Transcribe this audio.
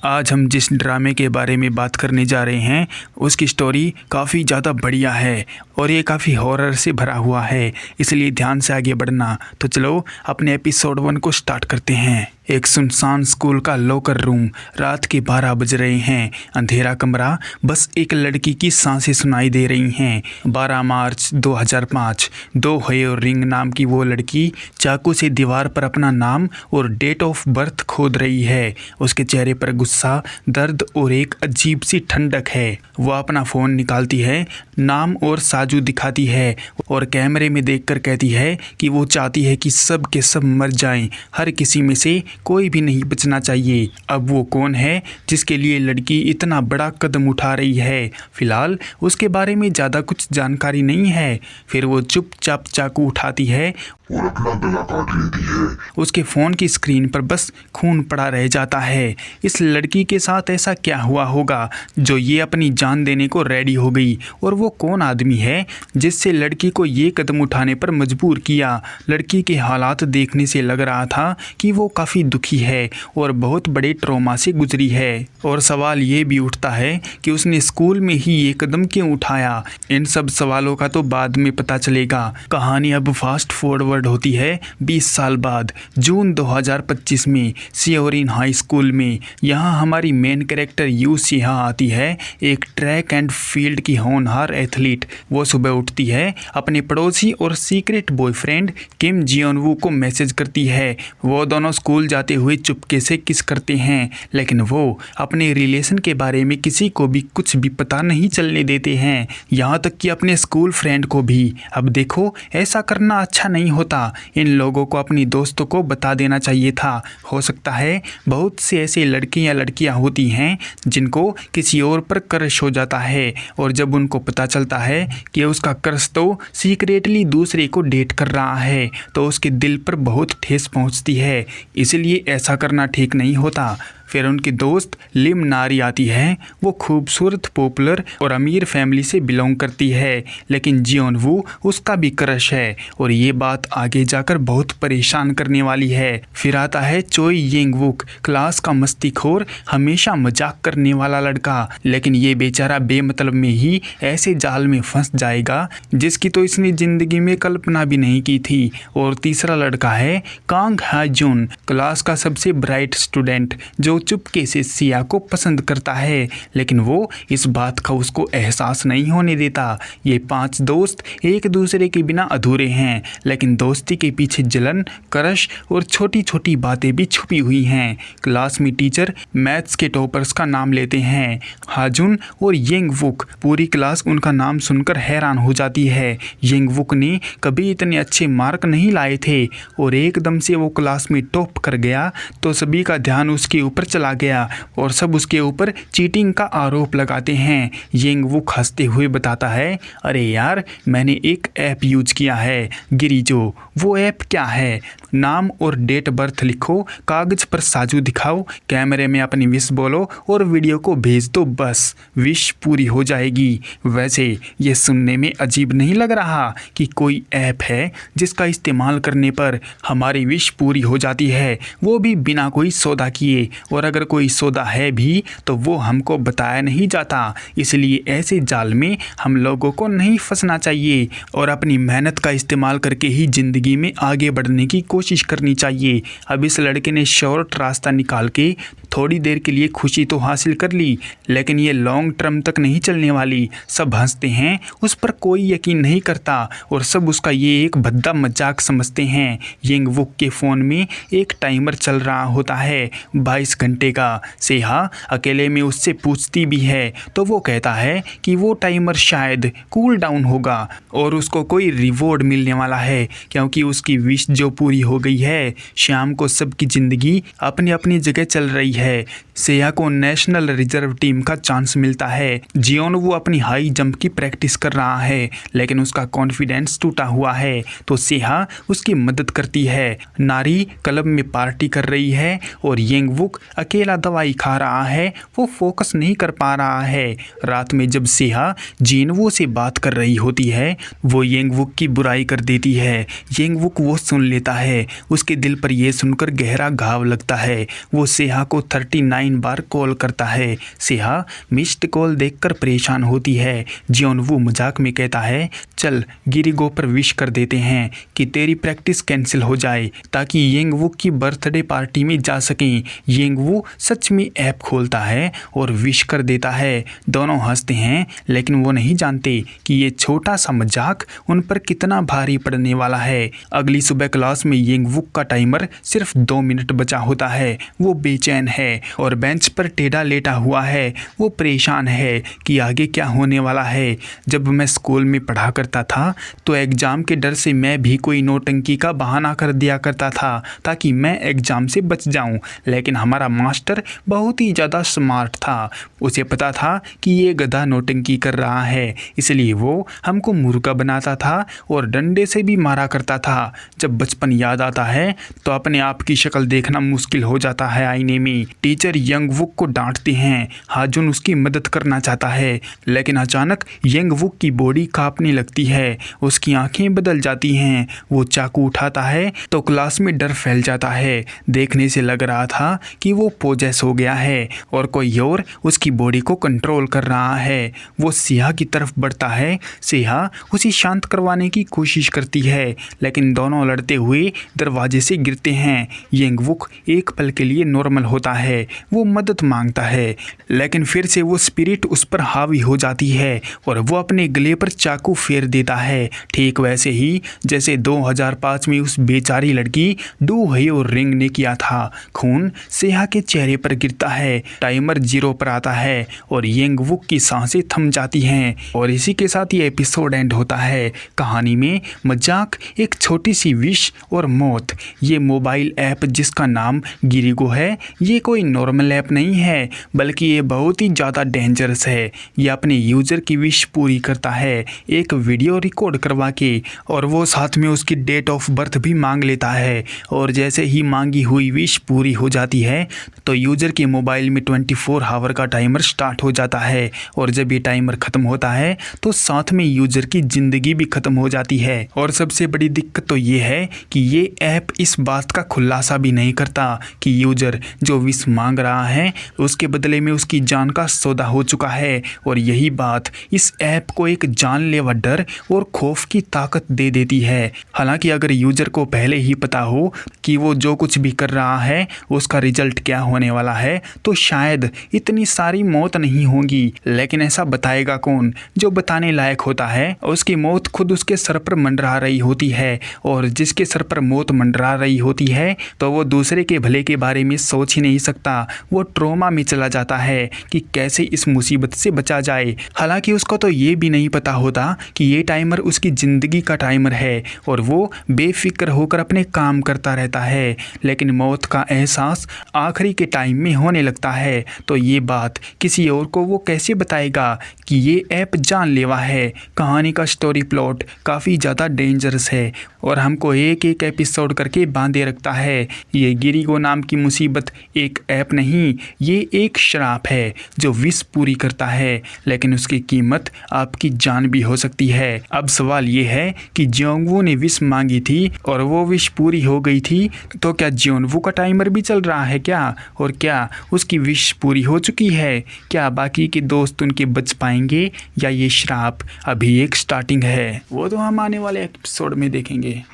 आज हम जिस ड्रामे के बारे में बात करने जा रहे हैं उसकी स्टोरी काफ़ी ज़्यादा बढ़िया है और ये काफ़ी हॉरर से भरा हुआ है, इसलिए ध्यान से आगे बढ़ना। तो चलो अपने एपिसोड 1 को स्टार्ट करते हैं। एक सुनसान स्कूल का लॉकर रूम। रात के 12 बज रहे हैं। अंधेरा कमरा, बस एक लड़की की सांसें सुनाई दे रही हैं। 12 मार्च 2005। दो हेयर रिंग नाम की वो लड़की चाकू से दीवार पर अपना नाम और डेट ऑफ बर्थ खोद रही है। उसके चेहरे पर गुस्सा, दर्द और एक अजीब सी ठंडक है। वो अपना फ़ोन निकालती है, नाम और साजू दिखाती है और कैमरे में देखकर कहती है कि वो चाहती है कि सब के सब मर जाएं, हर किसी में से कोई भी नहीं बचना चाहिए। अब वो कौन है जिसके लिए लड़की इतना बड़ा कदम उठा रही है? फिलहाल उसके बारे में ज़्यादा कुछ जानकारी नहीं है। फिर वो चुपचाप चाकू उठाती है और अपना गला काट लेती है। उसके फ़ोन की स्क्रीन पर बस खून पड़ा रह जाता है। इस लड़की के साथ ऐसा क्या हुआ होगा जो ये अपनी जान देने को रेडी हो गई? और वो कौन आदमी है जिससे लड़की को ये कदम उठाने पर मजबूर किया? लड़की के हालात देखने से लग रहा था कि वो काफ़ी दुखी है और बहुत बड़े ट्रॉमा से गुजरी है। और सवाल ये भी उठता है कि उसने स्कूल में ही ये कदम क्यों उठाया? इन सब सवालों का तो बाद में पता चलेगा। कहानी अब फास्ट फॉरवर्ड होती है 20 साल बाद, जून 2025 में सियोरिन हाई स्कूल में। यहाँ हमारी मेन कैरेक्टर यू सिहा आती है, एक ट्रैक एंड फील्ड की होनहार एथलीट। वो सुबह उठती है, अपने पड़ोसी और सीक्रेट बॉयफ्रेंड किम जियोनवू को मैसेज करती है। वो दोनों स्कूल जाते हुए चुपके से किस करते हैं, लेकिन वो अपने रिलेशन के बारे में किसी को भी कुछ भी पता नहीं चलने देते हैं, यहाँ तक कि अपने स्कूल फ्रेंड को भी। अब देखो, ऐसा करना अच्छा नहीं होता। इन लोगों को अपनी दोस्तों को बता देना चाहिए था। हो सकता है बहुत से ऐसे लड़के या लड़कियां होती हैं जिनको किसी और पर क्रश हो जाता है, और जब उनको पता चलता है कि उसका क्रश तो सीक्रेटली दूसरे को डेट कर रहा है तो उसके दिल पर बहुत ठेस पहुंचती है। इसलिए ऐसा करना ठीक नहीं होता। फिर उनकी दोस्त लिम नारी आती है। वो खूबसूरत, पॉपुलर और अमीर फैमिली से बिलोंग करती है, लेकिन जियोनवू उसका भी क्रश है और ये बात आगे जाकर बहुत परेशान करने वाली है। फिर आता है चोई येंगवुक, क्लास का मस्तीखोर, हमेशा मजाक करने वाला लड़का, लेकिन ये बेचारा बेमतलब में ही ऐसे जाल में फंस जाएगा जिसकी तो इसने जिंदगी में कल्पना भी नहीं की थी। और तीसरा लड़का है कांग हाजुन, क्लास का सबसे ब्राइट स्टूडेंट जो चुपके से सिया को पसंद करता है, लेकिन वो इस बात का उसको एहसास नहीं होने देता। ये 5 दोस्त एक दूसरे के बिना अधूरे हैं, लेकिन दोस्ती के पीछे जलन, क्रश और छोटी छोटी बातें भी छुपी हुई हैं। क्लास में टीचर मैथ्स के टॉपर्स का नाम लेते हैं, हाजुन और येंगवुक। पूरी क्लास उनका नाम सुनकर हैरान हो जाती है। येंगवुक ने कभी इतने अच्छे मार्क नहीं लाए थे और एकदम से वो क्लास में टॉप कर गया तो सभी का ध्यान उसके ऊपर चला गया और सब उसके ऊपर चीटिंग का आरोप लगाते हैं। येंगवुक हंसते हुए बताता है, अरे यार, मैंने एक ऐप यूज किया है, गिरिजो। वो ऐप क्या है? नाम और डेट बर्थ लिखो, कागज पर साजू दिखाओ, कैमरे में अपनी विश बोलो और वीडियो को भेज दो, बस विश पूरी हो जाएगी। वैसे ये सुनने में अजीब नहीं लग रहा कि कोई ऐप है जिसका इस्तेमाल करने पर हमारी विश पूरी हो जाती है, वो भी बिना कोई सौदा किए। और अगर कोई सौदा है भी तो वो हमको बताया नहीं जाता। इसलिए ऐसे जाल में हम लोगों को नहीं फंसना चाहिए और अपनी मेहनत का इस्तेमाल करके ही ज़िंदगी में आगे बढ़ने की कोशिश करनी चाहिए। अब इस लड़के ने शॉर्ट रास्ता निकाल के थोड़ी देर के लिए खुशी तो हासिल कर ली, लेकिन ये लॉन्ग टर्म तक नहीं चलने वाली। सब हंसते हैं, उस पर कोई यकीन नहीं करता और सब उसका ये एक भद्दा मजाक समझते हैं। येंगवुक के फ़ोन में एक टाइमर चल रहा होता है 22 घंटे का। सेहा अकेले में उससे पूछती भी है तो वो कहता है कि वो टाइमर शायद कूल डाउन होगा और उसको कोई रिवॉर्ड मिलने वाला है क्योंकि उसकी विश जो पूरी हो गई है। शाम को सबकी ज़िंदगी अपनी अपनी जगह चल रही है। सेहा को नेशनल रिजर्व टीम का चांस मिलता है। जियोनवू अपनी हाई जंप की प्रैक्टिस कर रहा है, लेकिन उसका कॉन्फिडेंस टूटा हुआ है तो सेहा उसकी मदद करती है। नारी क्लब में पार्टी कर रही है और येंगवुक अकेला दवाई खा रहा है, वो फोकस नहीं कर पा रहा है। रात में जब सेहा जियोनवू से बात कर रही होती है, वो येंगवुक की बुराई कर देती है। येंगवुक वो सुन लेता है। उसके दिल पर यह सुनकर गहरा घाव लगता है। वो सेहा को 39 बार कॉल करता है। सेहा मिस्ड कॉल देखकर परेशान होती है। जियोनवू मजाक में कहता है, चल गिरिगो पर विश कर देते हैं कि तेरी प्रैक्टिस कैंसिल हो जाए ताकि येंगवू की बर्थडे पार्टी में जा सकें। येंगवू सच में ऐप खोलता है और विश कर देता है। दोनों हंसते हैं, लेकिन वो नहीं जानते कि ये छोटा सा मजाक उन पर कितना भारी पड़ने वाला है। अगली सुबह क्लास में येंगवू का टाइमर सिर्फ 2 मिनट बचा होता है। वो बेचैन है और बेंच पर टेढ़ा लेटा हुआ है। वो परेशान है कि आगे क्या होने वाला है। जब मैं स्कूल में पढ़ा करता था तो एग्ज़ाम के डर से मैं भी कोई नौटंकी का बहाना कर दिया करता था ताकि मैं एग्ज़ाम से बच जाऊं। लेकिन हमारा मास्टर बहुत ही ज़्यादा स्मार्ट था। उसे पता था कि ये गधा नौटंकी कर रहा है, इसलिए वो हमको मूर्खा बनाता था और डंडे से भी मारा करता था। जब बचपन याद आता है तो अपने आप की शक्ल देखना मुश्किल हो जाता है आईने में। टीचर यंगवुक को डांटते हैं। हाजुन उसकी मदद करना चाहता है, लेकिन अचानक यंगवुक की बॉडी कांपने लगती है। उसकी आंखें बदल जाती हैं। वो चाकू उठाता है तो क्लास में डर फैल जाता है। देखने से लग रहा था कि वो पोजेस हो गया है और कोई और उसकी बॉडी को कंट्रोल कर रहा है। वो सेहा की तरफ बढ़ता है। सेहा उसे शांत करवाने की कोशिश करती है, लेकिन दोनों लड़ते हुए दरवाजे से गिरते हैं। येंगवुक एक पल के लिए नॉर्मल होता है। वो मदद मांगता है, लेकिन फिर से वो स्पिरिट उस पर हावी हो जाती है और वो अपने गले पर चाकू फेर देता है, ठीक वैसे ही जैसे 2005 में उस बेचारी लड़की डू हेयो रिंग ने किया था। खून सेहा के चेहरे पर गिरता है। टाइमर 0 पर आता है और येंगवुक की सांसें थम जाती हैं और इसी के साथ ये एपिसोड एंड होता है। कहानी में मजाक, एक छोटी सी विश और मौत। ये मोबाइल ऐप जिसका नाम गिरिगो है, ये कोई नॉर्मल ऐप नहीं है, बल्कि ये बहुत ही ज़्यादा डेंजरस है। ये अपने यूज़र की विश पूरी करता है एक वीडियो रिकॉर्ड करवा के, और वो साथ में उसकी डेट ऑफ बर्थ भी मांग लेता है। और जैसे ही मांगी हुई विश पूरी हो जाती है तो यूज़र के मोबाइल में 24 आवर का टाइमर स्टार्ट हो जाता है, और जब ये टाइमर ख़त्म होता है तो साथ में यूज़र की ज़िंदगी भी ख़त्म हो जाती है। और सबसे बड़ी दिक्कत तो ये है कि ये ऐप इस बात का खुलासा भी नहीं करता कि यूज़र जो विश मांग रहा है उसके बदले में उसकी जान का सौदा हो चुका है। और यही बात इस ऐप को एक जानलेवा डर और खौफ की ताकत दे देती है। हालांकि अगर यूज़र को पहले ही पता हो कि वो जो कुछ भी कर रहा है उसका रिजल्ट क्या होने वाला है तो शायद इतनी सारी मौत नहीं होगी। लेकिन ऐसा बताएगा कौन? जो बताने लायक होता है उसकी मौत खुद उसके सर पर मंडरा रही होती है, और जिसके सर पर मौत मंडरा रही होती है तो वो दूसरे के भले के बारे में सोच ही नहीं सकता। वो ट्रोमा में चला जाता है कि कैसे इस मुसीबत से बचा जाए। हालांकि उसको तो ये भी नहीं पता होता कि ये टाइमर उसकी ज़िंदगी का टाइमर है और वो बेफिक्र होकर अपने काम करता रहता है। लेकिन मौत का एहसास आखिरी के टाइम में होने लगता है तो ये बात किसी और को वो कैसे बताएगा कि ये ऐप जानलेवा है। कहानी का स्टोरी प्लॉट काफ़ी ज़्यादा डेंजरस है और हमको एक एक एपिसोड करके बांधे रखता है। ये गिरिगो नाम की मुसीबत एक ऐप नहीं, ये एक श्राप है जो विश पूरी करता है, लेकिन उसकी कीमत आपकी जान भी हो सकती है। अब सवाल ये है कि जियोंगवू ने विश मांगी थी और वो विश पूरी हो गई थी, तो क्या जियोंगवू का टाइमर भी चल रहा है क्या? और क्या उसकी विश पूरी हो चुकी है? क्या बाकी के दोस्त उनके बच पाएंगे या ये श्राप अभी एक स्टार्टिंग है? वो तो हम आने वाले एपिसोड में देखेंगे।